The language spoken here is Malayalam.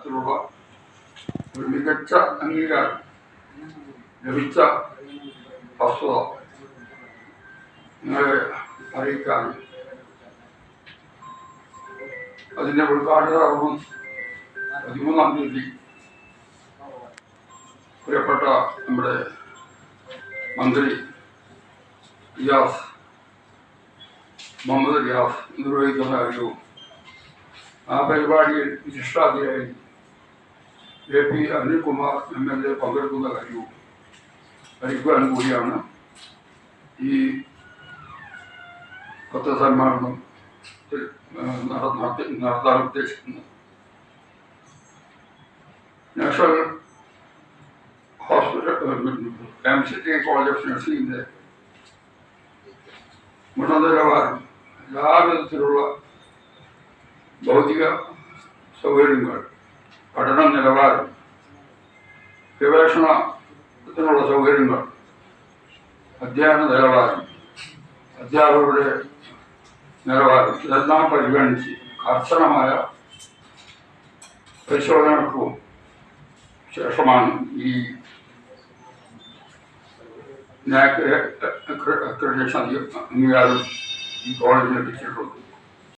തരത്തിലുള്ള ഒരു മികച്ച അംഗീകാരം ലഭിച്ച വസ്തുത നിങ്ങളെ അറിയിക്കാനും അതിൻ്റെ ഉദ്ഘാടനം 13-ാം തീയതി പ്രിയപ്പെട്ട നമ്മുടെ മന്ത്രി മുഹമ്മദ് റിയാസ് നിർവഹിക്കുന്ന കാര്യവും ആ പരിപാടിയിൽ വിശിഷ്ടാതിഥിയായി AP അനിൽകുമാർ MLA പങ്കെടുക്കുന്ന കാര്യവും അറിയിക്കുവാൻ കൂടിയാണ് ഈ പത്രസമ്മേളനം നടത്താൻ ഉദ്ദേശിക്കുന്നത്. നാഷണൽ KMCT കോളേജ് ഓഫ് നഴ്സിംഗിൻ്റെ ഗുണനിലവാരം എല്ലാ വിധത്തിലുള്ള ഭൗതിക സൗകര്യങ്ങൾ, പഠന നിലവാരം, ഗവേഷണത്തിനുള്ള സൗകര്യങ്ങൾ, അധ്യയന നിലവാരം, അധ്യാപകരുടെ നിലവാരം ഇതെല്ലാം പരിഗണിച്ച് കർശനമായ പരിശോധനകൾക്കും ശേഷമാണ് ഈ NAAC അക്രഡിറ്റേഷൻ അംഗീകാരം ഈ കോളേജിന് ലഭിച്ചിട്ടുള്ളത്.